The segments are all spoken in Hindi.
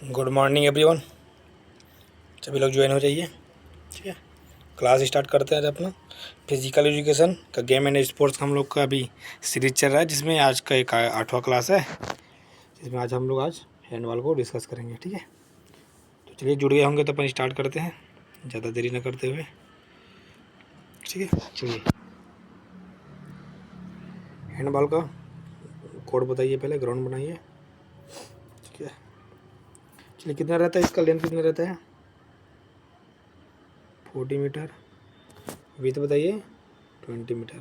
Good morning everyone. सभी लोग ज्वाइन हो जाइए। ठीक है, क्लास स्टार्ट करते हैं आज अपना फिजिकल एजुकेशन का गेम एंड स्पोर्ट्स का हम लोग का अभी सीरीज चल रहा है, जिसमें आज का एक 8वां क्लास है, जिसमें आज हम लोग हैंडबॉल को डिस्कस करेंगे। ठीक है, तो चलिए जुड़ गए होंगे तो अपन स्टार्ट करते हैं ज़्यादा देरी न करते हुए। ठीक है, चलिए हैंडबॉल का कोड बताइए, पहले ग्राउंड बनाइए। ठीक है, चलिए कितना रहता है इसका, लेंथ कितना रहता है? 40 मीटर। विड्थ बताइए 20 मीटर।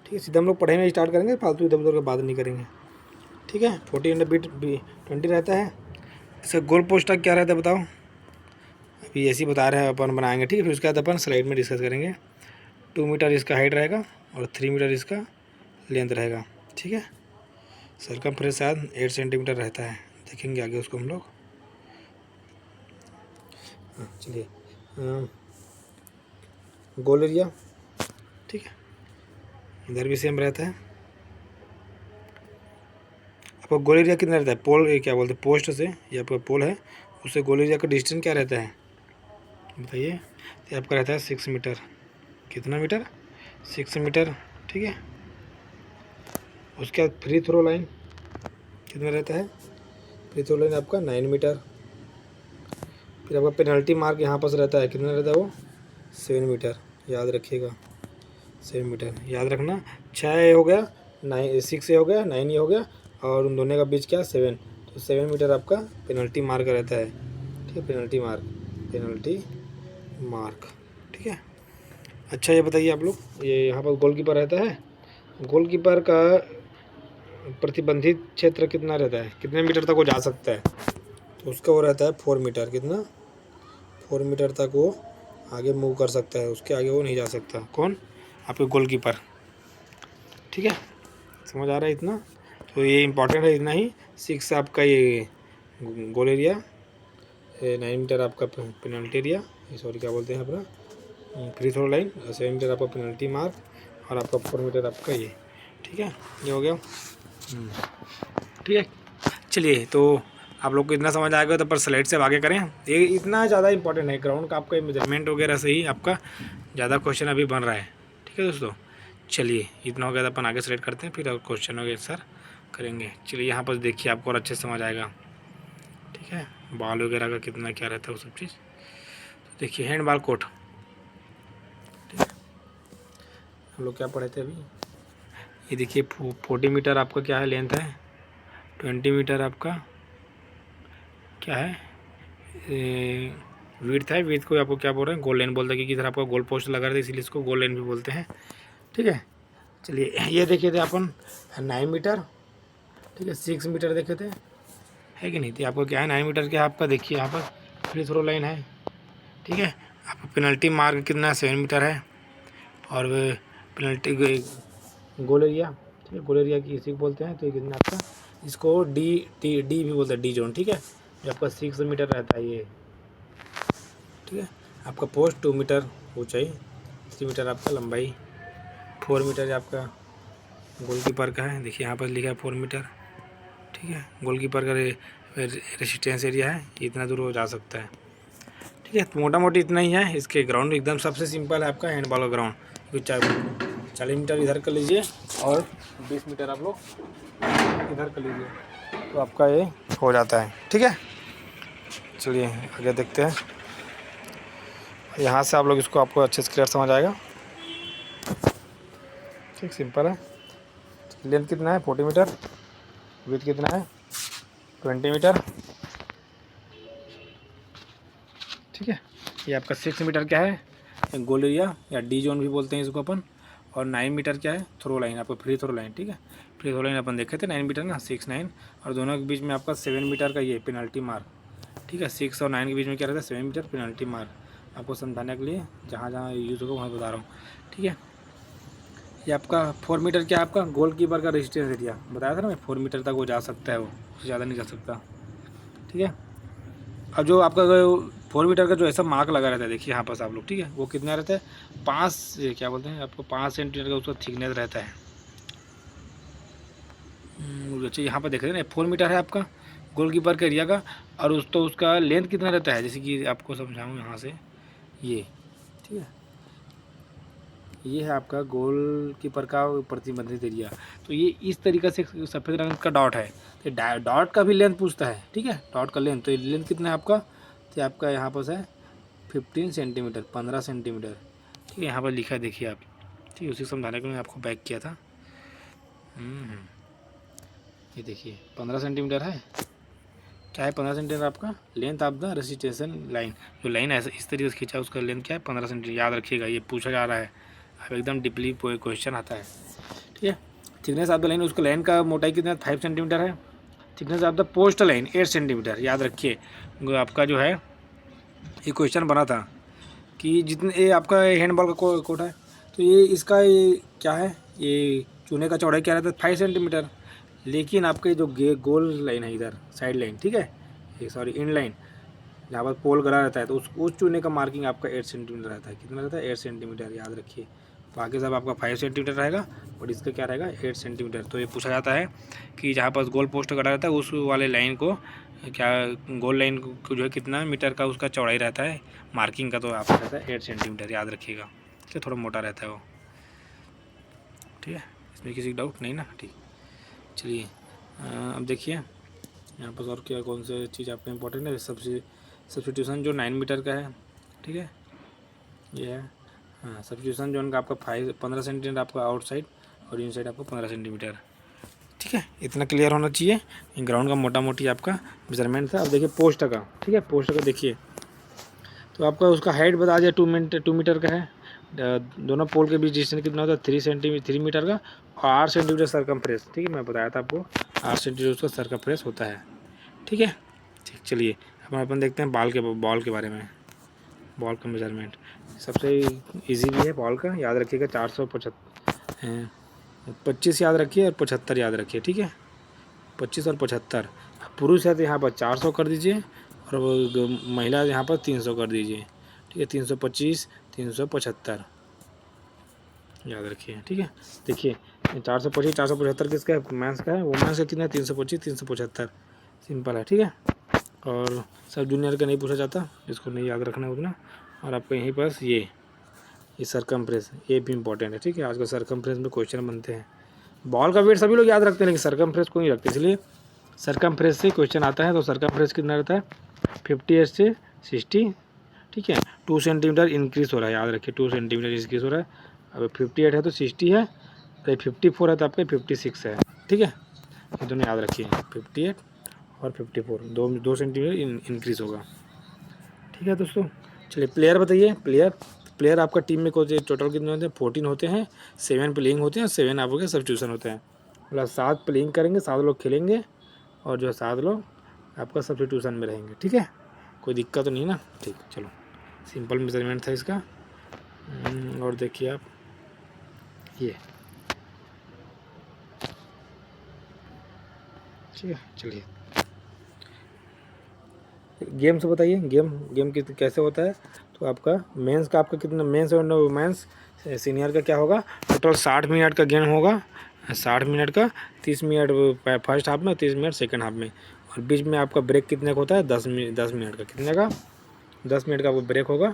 ठीक है, सीधा हम लोग पढ़ाई में स्टार्ट करेंगे, फालतू इधर उधर का बात नहीं करेंगे। ठीक है, 40 इंटू बीट 20 रहता है। इसका गोल पोस्ट क्या रहता है बताओ? अभी ऐसे ही बता रहे हैं, अपन बनाएंगे। ठीक है, फिर उसके बाद अपन स्लाइड में डिस्कस करेंगे। 2 मीटर इसका हाइट रहेगा और 3 मीटर इसका लेंथ रहेगा। ठीक है, सरकमफ्रेंस शायद 8 सेंटीमीटर रहता है, देखेंगे आगे उसको हम लोग। चलिए गोल एरिया, ठीक है, इधर भी सेम रहता है। आपका गोल एरिया कितना रहता है? पोल क्या बोलते हैं, पोस्ट से या आपका पोल है उससे गोल एरिया का डिस्टेंस क्या रहता है बताइए? तो आपका रहता है 6 मीटर। कितना मीटर? 6 मीटर। ठीक है, उसके बाद फ्री थ्रो लाइन कितना रहता है? फ्री थ्रो लाइन आपका 9 मीटर। फिर आपका पेनल्टी मार्क यहाँ पर रहता है, कितना रहता है वो? 7 मीटर। याद रखिएगा 7 मीटर याद रखना। 6 हो गया, 9 6 हो गया, 9 ये हो गया, और उन दोनों का बीच क्या? 7। तो 7 मीटर आपका पेनल्टी मार्क रहता है। ठीक है, पेनल्टी मार्क। ठीक है, अच्छा ये बताइए आप लोग, ये यहाँ पर गोलकीपर रहता है, गोलकीपर का प्रतिबंधित क्षेत्र कितना रहता है? कितने मीटर तक वो जा सकता है? तो उसका वो रहता है 4 मीटर। कितना? 4 मीटर तक वो आगे मूव कर सकता है, उसके आगे वो नहीं जा सकता। कौन? आपके गोलकीपर। ठीक है, समझ आ रहा है इतना? तो ये इम्पॉर्टेंट है इतना ही। 6 आपका ये गोल एरिया, 9 मीटर आपका पेनल्टी एरिया, सॉरी क्या बोलते हैं अपना फ्री थ्रो लाइन, 7 मीटर आपका पेनल्टी मार्क, और आपका 4 मीटर आपका ये। ठीक है, ये हो गया। ठीक है, चलिए तो आप लोग को इतना समझ आ गया, तो पर स्लाइड से आगे करें। ये इतना ज़्यादा इंपॉर्टेंट है, ग्राउंड का आपका मेजरमेंट वगैरह से ही आपका ज़्यादा क्वेश्चन अभी बन रहा है। ठीक है दोस्तों, चलिए इतना हो गया तो अपन आगे स्लाइड करते हैं, फिर और क्वेश्चन वगैरह सर करेंगे। चलिए यहाँ पर देखिए, आपको और अच्छे से समझ आएगा। ठीक है, बॉल वगैरह का कितना क्या रहता है वो सब चीज़। तो देखिए हैंड बॉल कोर्ट, ठीक है, हम लोग क्या पढ़े थे अभी? ये देखिए 40 मीटर आपका क्या है लेंथ है, 20 मीटर आपका क्या है विड्थ है। विड्थ को आपको क्या बोल रहे हैं? गोल लाइन बोलते हैं, क्योंकि इधर आपका गोल पोस्ट लगा रहे थे, इसलिए इसको गोल लाइन भी बोलते हैं। ठीक है, चलिए ये देखे थे अपन 9 मीटर। ठीक है, 6 मीटर देखे थे, है कि नहीं? तो आपको क्या है 9 मीटर के आपका देखिए यहाँ पर फ्री थ्रो लाइन है। ठीक है, आपका पेनल्टी मार्क कितना? 7 मीटर है। और पेनल्टी गोल एरिया, ठीक है, गोल एरिया की इसी को बोलते हैं। तो ये कितना आपका, इसको डी भी बोलते हैं, डी जोन। ठीक है, जो आपका 6 मीटर रहता है ये। ठीक है, आपका पोस्ट 2 मीटर ऊंचाई, 3 मीटर आपका लंबाई, 4 मीटर आपका गोलकीपर का है। देखिए यहाँ पर लिखा है 4 मीटर। ठीक है, गोलकीपर का रेसिस्टेंस एरिया है, इतना दूर हो जा सकता है। ठीक है, तो मोटा मोटी इतना ही है। इसके ग्राउंड एकदम सबसे सिंपल है आपका हैंडबॉल का ग्राउंड, क्योंकि 40 मीटर इधर कर लीजिए और 20 मीटर आप लोग इधर कर लीजिए, तो आपका ये हो जाता है। ठीक है, चलिए आगे देखते हैं। यहाँ से आप लोग इसको आपको अच्छे से क्लियर समझ आएगा। ठीक, सिंपल है। लेंथ कितना है? 40 मीटर। विड्थ कितना है? 20 मीटर। ठीक है, ये आपका 6 मीटर क्या है? गोल एरिया या डी जोन भी बोलते हैं इसको अपन। और 9 मीटर क्या है? थ्रो लाइन, आपको फ्री थ्रो लाइन। ठीक है, फ्री थ्रो लाइन अपन देखे थे 9 मीटर ना, 6 9, और दोनों के बीच में आपका 7 मीटर का ये पेनल्टी मार्क। ठीक है, 6 और 9 के बीच में क्या रहता है? 7 मीटर पेनल्टी मार्क। आपको समझाने के लिए जहाँ जहाँ यूज़ होगा वहाँ बता रहा हूँ। ठीक है, ये आपका 4 मीटर क्या है? आपका गोल कीपर का रेजिस्टेंस एरिया बताया था ना मैं, 4 मीटर तक वो जा सकता है, वो उससे ज़्यादा नहीं जा सकता। ठीक है, अब जो आपका 4 मीटर का जो ऐसा मार्क लगा रहता है, देखिए यहाँ पर आप लोग, ठीक है, वो कितना रहता है? 5 क्या बोलते हैं आपको, 5 सेंटीमीटर का उसका थिकनेस रहता है। अच्छा, यहाँ पर देख रहे हैं ना, 4 मीटर है आपका गोलकीपर के एरिया का, और तो उसका लेंथ कितना रहता है, जैसे कि आपको समझाऊँ यहाँ से, ये ठीक है, ये है आपका गोलकीपर का प्रतिबंधित एरिया। तो ये इस तरीक़े से सफ़ेद रंग का डॉट है, तो डॉट का भी लेंथ पूछता है, ठीक है, डॉट का लेंथ, तो लेंथ कितना है आपका, तो आपका यहाँ पर है 15 सेंटीमीटर, 15 सेंटीमीटर, ठीक है, यहाँ पर लिखा है देखिए आप, ठीक है, उसी समझाने के लिए आपको बैक किया था। ये देखिए 15 सेंटीमीटर है, क्या है 15 सेंटीमीटर आपका लेंथ ऑफ द रेसिस्टेशन लाइन, जो लाइन ऐसे इस तरीके से खींचा उसका लेंथ क्या है 15 सेंटीमीटर, याद रखिएगा, ये पूछा जा रहा है, अब एकदम डीपली क्वेश्चन आता है, ठीक है। थिकनेस ऑफ द लाइन, उसका लाइन का मोटाई कितना 5 सेंटीमीटर है। Thickness of the post line 8 centimetre, याद रखिए, आपका जो है ये क्वेश्चन बना था कि जितने ये आपका हैंडबॉल का कोट है, तो ये इसका ये क्या है, ये चूने का चौड़ाई क्या रहता है 5 सेंटीमीटर, लेकिन आपके जो गोल लाइन है इधर साइड लाइन, ठीक है, ये सॉरी इन लाइन जहाँ पर पोल करा रहता है, तो उस चूने का मार्किंग आपका 8 सेंटीमीटर रहता है, कितना रहता है 8 सेंटीमीटर, याद रखिए। बाकी सब आपका 5 सेंटीमीटर रहेगा, और इसका क्या रहेगा 8 सेंटीमीटर। तो ये पूछा जाता है कि जहाँ पर गोल पोस्ट करा रहता है उस वाले लाइन को क्या, गोल लाइन को जो है कितना मीटर का उसका चौड़ाई रहता है मार्किंग का, तो आपका रहता है 8 सेंटीमीटर, याद रखिएगा, ठीक, थोड़ा मोटा रहता है वो, ठीक है, इसमें किसी डाउट नहीं ना, ठीक। चलिए अब देखिए यहाँ पर और क्या कौन सा चीज़ आपका इंपॉर्टेंट है, सब्स्टिट्यूशन जो 9 मीटर का है, ठीक है, ये है, हाँ, सब्स्टिट्यूशन जोन का आपका 15 सेंटीमीटर आपका आउटसाइड, और इनसाइड आपको 15 सेंटीमीटर, ठीक है, इतना क्लियर होना चाहिए। ग्राउंड का मोटा मोटी आपका मेजरमेंट था। अब देखिए पोस्ट का, ठीक है, पोस्ट का देखिए, तो आपका उसका हाइट बता दिया 2 मीटर का है, दोनों पोल के बीच डिस्टेंस कितना होता है 3 मीटर का, और 8 सेंटीमीटर सरकमफ्रेंस, ठीक है, मैं बताया था आपको 8 सेंटीमीटर उसका सरकमफ्रेंस होता है, ठीक है, ठीक। चलिए अब अपन देखते हैं बॉल के बारे में। बॉल का मेजरमेंट सबसे इजी भी है बॉल का, याद रखिएगा 25 याद रखिए और 75 याद रखिए, ठीक है, 25 और 75। पुरुष है तो यहाँ पर 400 कर दीजिए, और महिला यहाँ पर 300 कर दीजिए, ठीक है, 325 375 याद रखिए, ठीक है। देखिए 425 475 किसका है, मेंस का है, वुमेंस का कितना है 325 375, सिंपल है, ठीक है। और सब जूनियर का नहीं पूछा जाता, इसको नहीं याद रखना उतना। और आपको यहीं पास ये सरकमफ्रेंस, ये भी इंपॉर्टेंट है, ठीक है, आजकल सरकमफ्रेंस में क्वेश्चन बनते हैं। बॉल का वेट सभी लोग याद रखते हैं, लेकिन सरकमफ्रेंस को नहीं रखते, इसलिए सरकमफ्रेंस से क्वेश्चन आता है। तो सरकमफ्रेंस कितना रहता है 58 से 60, ठीक है, 2 सेंटीमीटर इंक्रीज हो रहा है, याद रखिए 2 सेंटीमीटर इंक्रीज हो रहा है। अब 58 है तो 60 है, तो 54 है तो आपका 56 है, ठीक है, ये दोनों याद रखिए, 58 और 54 दो सेंटीमीटर इंक्रीज होगा, ठीक है दोस्तों। चलिए प्लेयर बताइए, प्लेयर आपका टीम में कोई टोटल कितने होते हैं 14 होते हैं, 7 प्लेइंग होते हैं, 7 आपके सब्स्टिट्यूशन होते हैं, मतलब 7 प्लेइंग करेंगे, 7 लोग खेलेंगे, और जो 7 लोग आपका सब्स्टिट्यूशन में रहेंगे, ठीक है, कोई दिक्कत तो नहीं ना, ठीक। चलो सिंपल मेजरमेंट था इसका। और देखिए आप ये, ठीक है। चलिए गेम से बताइए, गेम कैसे होता है। तो आपका मेंस का आपका कितना, मेंस और वुमेंस सीनियर का क्या होगा, टोटल 60 मिनट का गेम होगा, 60 मिनट का, 30 मिनट फर्स्ट हाफ में, 30 मिनट सेकंड हाफ में, और बीच में आपका ब्रेक कितने का होता है 10 मिनट का, कितने का 10 मिनट का वो ब्रेक होगा,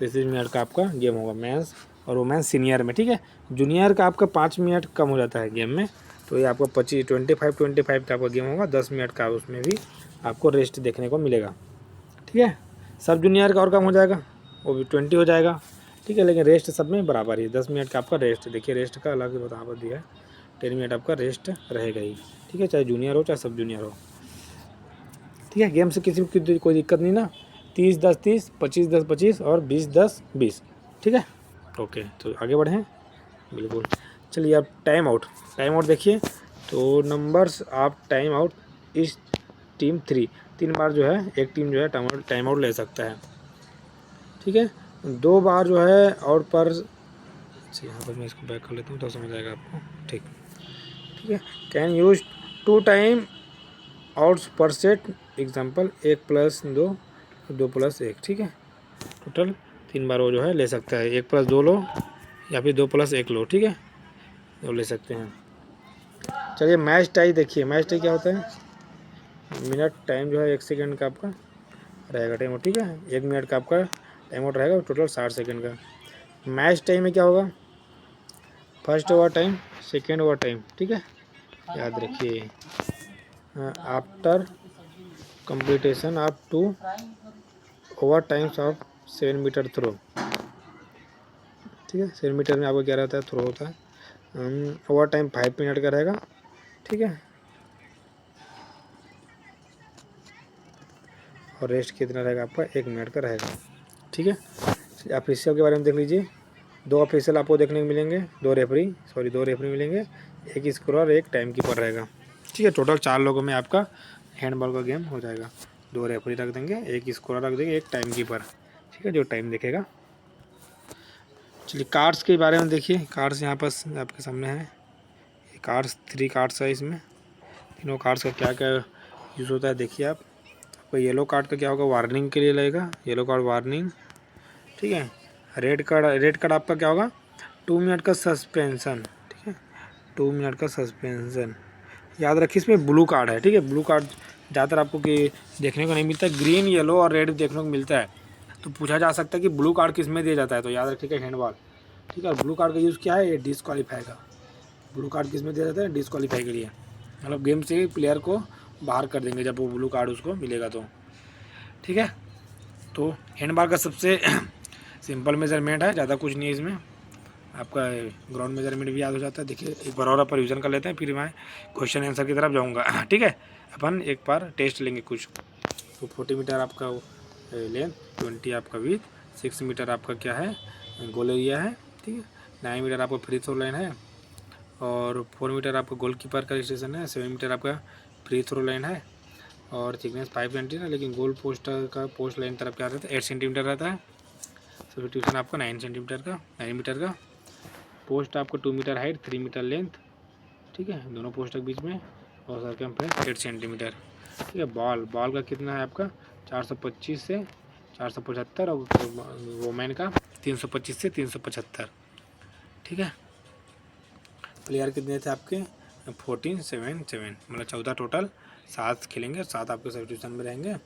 30 मिनट का आपका गेम होगा मेंस और वुमेंस सीनियर में, ठीक है। जूनियर का आपका 5 मिनट कम हो जाता है गेम में, तो ये आपका 25 का आपका गेम होगा, 10 मिनट का, उसमें भी आपको रेस्ट देखने को मिलेगा, ठीक है। सब जूनियर का और कम हो जाएगा, वो भी 20 हो जाएगा, ठीक है, लेकिन रेस्ट सब में बराबर ही 10 मिनट का आपका रेस्ट, देखिए रेस्ट का अलग बराबर दिया है, 10 मिनट आपका रेस्ट रहेगा ही, ठीक है, चाहे जूनियर हो चाहे सब जूनियर हो, ठीक है। गेम से किसी की कोई दिक्कत नहीं ना, 30-10 30, 25-10 25 और 20-10 20, ठीक है, ओके। तो आगे बढ़ें, बिल्कुल। चलिए अब टाइम आउट देखिए, तो नंबर्स ऑफ टाइम आउट इस टीम 3 बार जो है एक टीम जो है टाइम आउट ले सकता है, ठीक है। 2 बार जो है और पर, अच्छा यहाँ पर मैं इसको बैक कर लेता हूँ तो समझ आएगा आपको, ठीक है। कैन यूज 2 टाइम आउट्स पर सेट, एग्जांपल 1 + 2 2 + 1, ठीक है। टोटल 3 बार वो जो है ले सकता है, 1 + 2 लो या फिर 2 + 1 लो, ठीक है, वो ले सकते हैं। चलिए मैच टाई देखिए, मैच टाई क्या होता है, मिनट टाइम जो है 1 सेकंड का आपका रहेगा टाइम, ठीक है। 1 मिनट का आपका टाइम आउट रहेगा, टोटल 60 सेकंड का। मैच टाइम में क्या होगा, first over time, second over time, ठीक है, याद रखिए। After completion of 2 over times of 7 metre throw, ठीक है। 7 मीटर में आपको क्या रहता है, थ्रो होता है। ओवर टाइम 5 मिनट का रहेगा, ठीक है। और रेस्ट कितना रहेगा आपका, 1 मिनट का रहेगा, ठीक है। ऑफिशियल के बारे में देख लीजिए, 2 ऑफिशियल आपको देखने को मिलेंगे, 2 रेफरी मिलेंगे, 1 स्कोर और 1 टाइम कीपर रहेगा, ठीक है। टोटल 4 लोगों में आपका हैंडबॉल का गेम हो जाएगा। 2 रेफरी रख देंगे, 1 स्कोर रख देंगे, 1 टाइम कीपर, ठीक है, जो टाइम देखेगा। चलिए कार्ड्स के बारे में देखिए, कार्ड्स यहाँ पर आपके सामने है। ये कार्ड्स 3 कार्ड्स है, इसमें तीनों कार्ड्स का क्या क्या यूज़ होता है देखिए आप। आपका येलो कार्ड का क्या होगा, वार्निंग के लिए लगेगा, येलो कार्ड वार्निंग, ठीक है। रेड कार्ड आपका क्या होगा, 2 मिनट का सस्पेंशन, ठीक है, 2 मिनट का सस्पेंशन। याद रखिए इसमें ब्लू कार्ड है, ठीक है। ब्लू कार्ड ज़्यादातर आपको कि देखने को नहीं मिलता है, ग्रीन येलो और रेड देखने को मिलता है। तो पूछा जा सकता है कि ब्लू कार्ड किस में दिया जाता है, तो याद रखिएगा हैंडबॉल, ठीक है। और ब्लू कार्ड का यूज़ क्या है, ये डिस्क्वालीफाई का। ब्लू कार्ड किस में दिया जाता है, डिस्क्वालीफाई के लिए, मतलब गेम से प्लेयर को बाहर कर देंगे जब वो ब्लू कार्ड उसको मिलेगा तो, ठीक है। तो हैंडबॉल का सबसे सिंपल मेजरमेंट है, ज़्यादा कुछ नहीं है इसमें। आपका ग्राउंड मेजरमेंट भी याद हो जाता है। देखिए एक बार और आप रिविजन कर लेते हैं, फिर मैं क्वेश्चन आंसर की तरफ जाऊंगा, ठीक है। अपन एक बार टेस्ट लेंगे कुछ। तो 40 मीटर आपका लेंथ, 20 आपका विड्थ, 6 मीटर आपका क्या है, गोल एरिया है, ठीक है। 9 मीटर आपका फ्री थ्रो लाइन है, और 4 मीटर आपका गोलकीपर का स्टेशन है, 7 मीटर आपका फ्री थ्रो लाइन है, और थिकनेस 5 सेंटीमीटर, लेकिन गोल पोस्ट का पोस्ट लाइन तरफ क्या रहता है, 8 सेंटीमीटर रहता है। सब्स्टिट्यूशन आपका 9 सेंटीमीटर का, 9 मीटर का। पोस्ट आपको 2 मीटर हाइट, 3 मीटर लेंथ, ठीक है, दोनों पोस्ट के बीच में, और सर्कमफ्रेंस 8 सेंटीमीटर, ठीक है। बॉल का कितना है आपका, 425 से 475, और वोमेन का 325 से 375, ठीक है। प्लेयर कितने थे आपके, 14 7 7, मतलब 14 टोटल, 7 खेलेंगे, 7 आपके सब्स्टिट्यूशन में रहेंगे।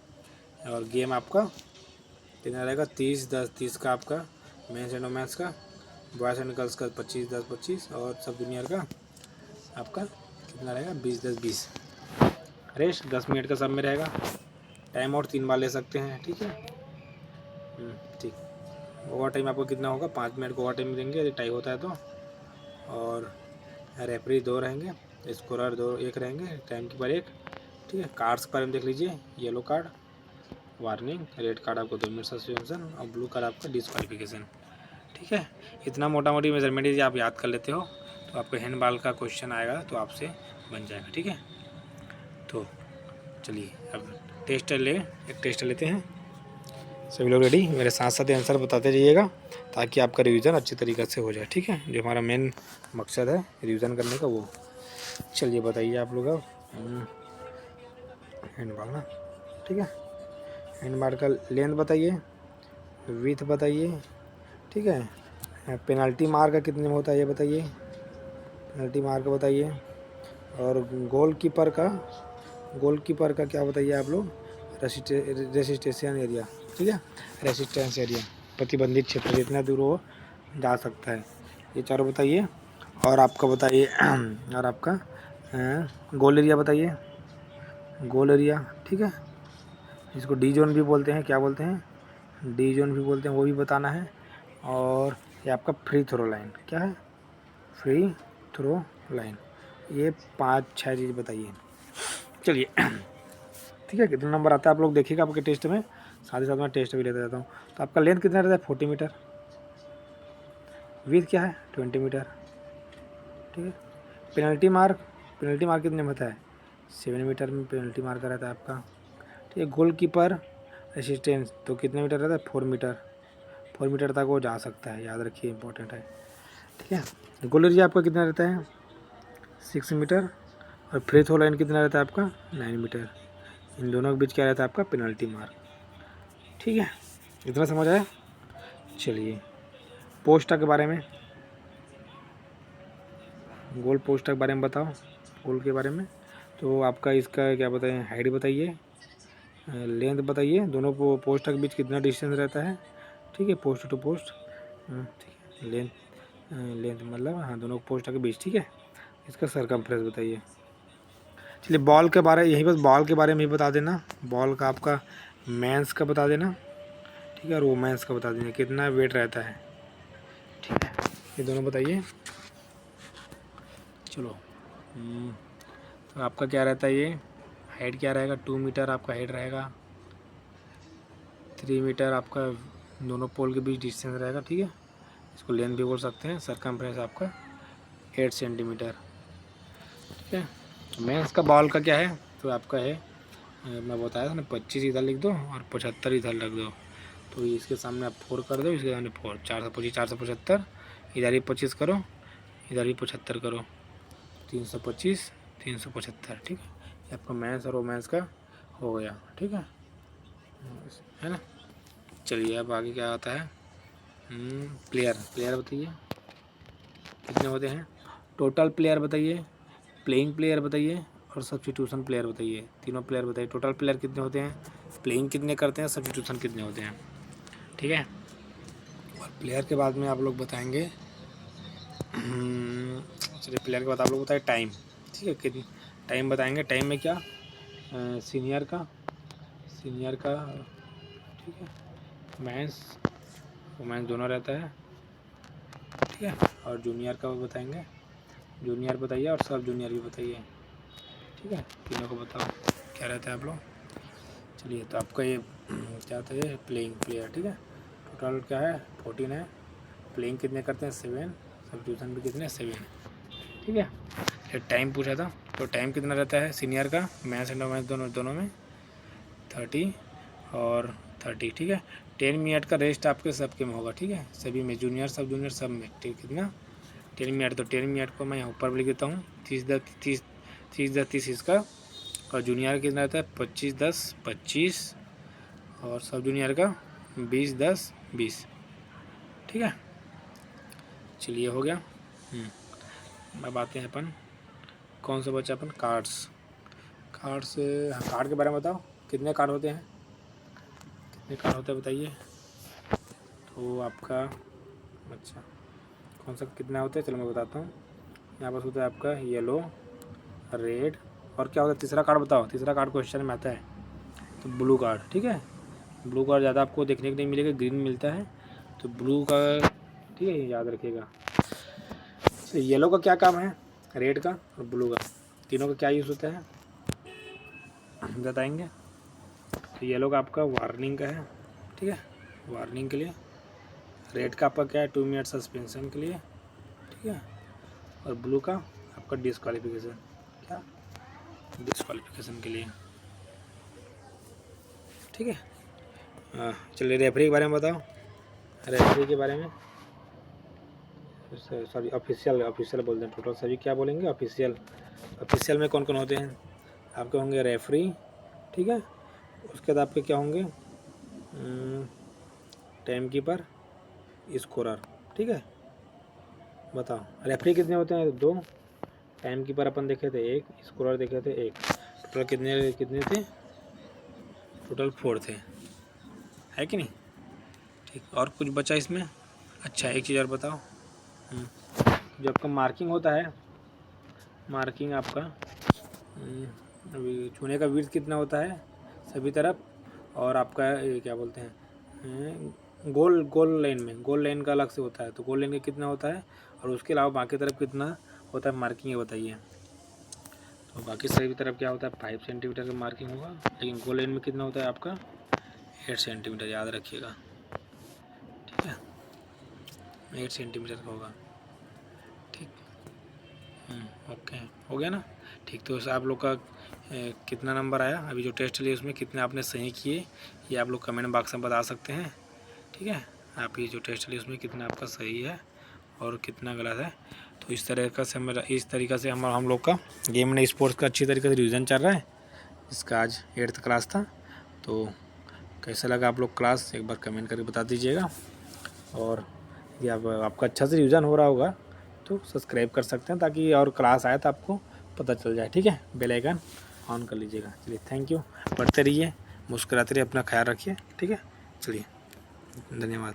और गेम आपका कितना रहेगा, 30-10-30 का आपका मेंस एंड वोमेंस का, बॉयज़ एंड गर्ल्स का 25-10-25, और सब जूनियर का आपका कितना रहेगा, 20-10-20। रेस्ट 10 मिनट का सब में रहेगा। टाइम आउट 3 बार ले सकते हैं, ठीक है। ठीक। ओवर टाइम आपको कितना होगा, 5 मिनट को ओवर टाइम देंगे यदि टाई होता है तो। और रेफरी 2 रहेंगे, स्कोरर 1 रहेंगे, टाइम कीपर 1, ठीक है। कार्ड्स पर देख लीजिए, yellow card warning, red card आपको 2 मिनट सस्पेंशन, और ब्लू कार्ड आपका डिस्क्वालिफिकेशन, ठीक है। इतना मोटा मोटी मेजरमेंट यदि आप याद कर लेते हो तो आपको हैंडबॉल का क्वेश्चन आएगा तो आपसे बन जाएगा, ठीक है। तो चलिए अब एक टेस्ट लेते हैं। सभी लोग रेडी, मेरे साथ साथ आंसर बताते जाइएगा ताकि आपका रिवीजन अच्छी तरीके से हो जाए, ठीक है। जो हमारा मेन मकसद है रिवीजन करने का वो। चलिए बताइए आप लोग अब हैंडबॉल ना, ठीक है। हैंडबॉल का लेंथ बताइए, विड्थ बताइए, ठीक है। पेनल्टी मार्क कितने में होता है ये बताइए, पेनल्टी मार्क बताइए। और गोलकीपर का क्या बताइए आप लोग, रेसिस्टेंस एरिया, ठीक है, रेसिस्टेंस एरिया, प्रतिबंधित क्षेत्र जितना दूर हो जा सकता है, ये चारों बताइए। और आपका बताइए और आपका गोल एरिया बताइए, गोल एरिया, ठीक है, इसको डी जोन भी बोलते हैं, क्या बोलते हैं, डी जोन भी बोलते हैं, वो भी बताना है। और ये आपका फ्री थ्रो लाइन क्या है, फ्री थ्रो लाइन, ये 5-6 चीज़ बताइए। चलिए ठीक है, कितना नंबर आता है आप लोग देखिएगा आपके टेस्ट में, साथ ही साथ मैं टेस्ट भी लेता रहता हूँ। तो आपका लेंथ कितना रहता है, 40 मीटर, विड्थ क्या है, 20 मीटर, ठीक है। पेनल्टी मार्क कितने में होता है, 7 मीटर में पेनल्टी मार्क रहता है आपका, ठीक है। गोलकीपर रेसिस्टेंस तो कितने मीटर रहता है, 4 मीटर तक वो जा सकता है, याद रखिए इंपॉर्टेंट है, ठीक है। गोल एरिया आपका कितना रहता है, 6 मीटर, और फ्री थ्रो लाइन कितना रहता है आपका, 9 मीटर। इन दोनों के बीच क्या रहता है आपका, पेनल्टी मार्क, ठीक है। इतना समझ आया। चलिए पोस्ट के बारे में, गोल पोस्ट के बारे में बताओ, गोल के बारे में। तो आपका इसका क्या बताएं, हाइट बताइए, लेंथ बताइए, दोनों पोस्ट के बीच कितना डिस्टेंस रहता है, ठीक है, पोस्ट टू पोस्ट, ठीक है, लेंथ मतलब हाँ दोनों पोस्ट के बीच, ठीक है। इसका सरकमफ्रेंस बताइए। चलिए बॉल के बारे, यही बस बॉल के बारे में ही बता देना, बॉल का आपका मेंस का बता देना, ठीक है, और वुमेन्स का बता देना कितना वेट रहता है, ठीक है, ये दोनों बताइए। चलो तो आपका क्या रहता है, ये हाइट क्या रहेगा, 2 मीटर आपका हाइट रहेगा, 3 मीटर आपका दोनों पोल के बीच डिस्टेंस रहेगा, ठीक है, इसको लेंथ भी बोल सकते हैं। सरकमफ्रेंस आपका 8 सेंटीमीटर, ठीक है। मेंस का बॉल का क्या है, तो आपका है मैं बताया था ना, 25 इधर लिख दो और 75 इधर रख दो, तो इसके सामने आप 4 कर दो, इसके सामने 4, 425, 475, इधर ही 25 करो, इधर ही 75 करो, 325, 375, ठीक है। ये आपका मेंस और वोमेंस का हो गया, ठीक है ना। चलिए अब आगे क्या आता है, प्लेयर बताइए कितने होते हैं, टोटल प्लेयर बताइए, प्लेइंग प्लेयर बताइए और सब्स्टिट्यूशन प्लेयर बताइए, तीनों प्लेयर बताइए। टोटल प्लेयर कितने होते हैं, प्लेइंग कितने करते हैं, सब्स्टिट्यूशन कितने होते हैं, ठीक है। और प्लेयर के बाद में आप लोग बताएंगे, चलिए प्लेयर के बाद आप लोग बताए टाइम, ठीक है, कितनी टाइम बताएंगे। टाइम में क्या, सीनियर का, ठीक है, मेंस वुमेन्स दोनों रहता है, ठीक है, और जूनियर का बताएंगे, जूनियर बताइए और सब जूनियर भी बताइए, ठीक है, तीनों को बताओ क्या रहता है आप लोग। चलिए तो आपका ये क्या होता है, प्लेइंग प्लेयर, ठीक है, टोटल क्या है 14 है, प्लेइंग कितने करते हैं 7, सब्स्टिट्यूशन भी कितने 7, ठीक है। फिर टाइम पूछा था, तो टाइम कितना रहता है सीनियर का, मैथ्स एंड वोमेंस दोनों में 30 और 30, ठीक है। 10 मिनट का रेस्ट आपके सबके में होगा, ठीक है, सभी में, जूनियर सब जूनियर सब में, ठीक, कितना 10 मिनट, तो 10 मिनट को मैं यहाँ ऊपर लिख देता हूँ, 30 इसका, और जूनियर कितना रहता है 25-10-25, और सब जूनियर का 20-10-20, ठीक है। चलिए हो गया। अब आते हैं अपन, कौन सा बचा अपन, कार्ड्स। कार्ड के बारे में बताओ, कितने कार्ड होते हैं, कितने कार्ड होते हैं बताइए। तो आपका अच्छा कौन सा कितना होता है, चलो मैं बताता हूँ। यहाँ पर होता है आपका येलो, रेड, और क्या होता है तीसरा कार्ड बताओ, तीसरा कार्ड क्वेश्चन में आता है, तो ब्लू कार्ड, ठीक है। ब्लू कार्ड ज़्यादा आपको देखने को नहीं मिलेगा, ग्रीन मिलता है, तो ब्लू का, ठीक है, याद रखिएगा। येलो का क्या काम है, रेड का और ब्लू का, तीनों का क्या यूज़ होता है बताएंगे। तो येलो का आपका वार्निंग का है, ठीक है, वार्निंग के लिए। रेड का आपका क्या है, 2 मिनट सस्पेंशन के लिए, ठीक है। और ब्लू का आपका डिस्क्वालिफिकेशन, क्या, डिस्क्वालिफिकेशन के लिए, ठीक है। चलिए रेफरी के बारे में बताओ, रेफरी के बारे में, सॉरी ऑफिशियल बोलते हैं, टोटल सभी क्या बोलेंगे, ऑफिशियल में कौन कौन होते हैं आपके, होंगे रेफरी, ठीक है, उसके बाद आपके क्या होंगे, टाइम कीपर, स्कोरर, ठीक है। बताओ रेफरी कितने होते हैं, 2, टाइम कीपर अपन देखे थे 1, स्कोरर देखे थे 1, टोटल कितने थे, टोटल 4 थे, है कि नहीं, ठीक। और कुछ बचा इसमें, अच्छा एक चीज़ और बताओ, जो आपका मार्किंग होता है, मार्किंग आपका अभी छूने का विड्थ कितना होता है सभी तरफ, और आपका ये क्या बोलते हैं, गोल लाइन का अलग से होता है, तो गोल लाइन का कितना होता है, और उसके अलावा बाकी तरफ कितना होता है मार्किंग, ये बताइए। तो बाकी सभी तरफ क्या होता है 5 सेंटीमीटर का मार्किंग होगा, लेकिन गोल लाइन में कितना होता है आपका 8 सेंटीमीटर, याद रखिएगा, ठीक है, 8 सेंटीमीटर का होगा, ठीक। ओके हो गया ना, ठीक। तो आप लोग का कितना नंबर आया अभी जो टेस्ट लिए, उसमें कितने आपने सही किए, ये आप लोग कमेंट बॉक्स में बता सकते हैं, ठीक है। आप ये जो टेस्ट लिए उसमें कितना आपका सही है और कितना गलत है। तो इस तरीक़ा से हम लोग का गेम ने स्पोर्ट्स का अच्छी तरीके से रिवीजन चल रहा है, इसका आज 8th क्लास था। तो कैसा लगा आप लोग क्लास, एक बार कमेंट करके बता दीजिएगा, और यदि आपका अच्छा से रिवीजन हो रहा होगा तो सब्सक्राइब कर सकते हैं, ताकि और क्लास आए तो आपको पता चल जाए। ठीक है, बेल आइकन ऑन कर लीजिएगा। चलिए थैंक यू, पढ़ते रहिए, मुस्कुराते रहिए, अपना ख्याल रखिए। ठीक है, चलिए धन्यवाद।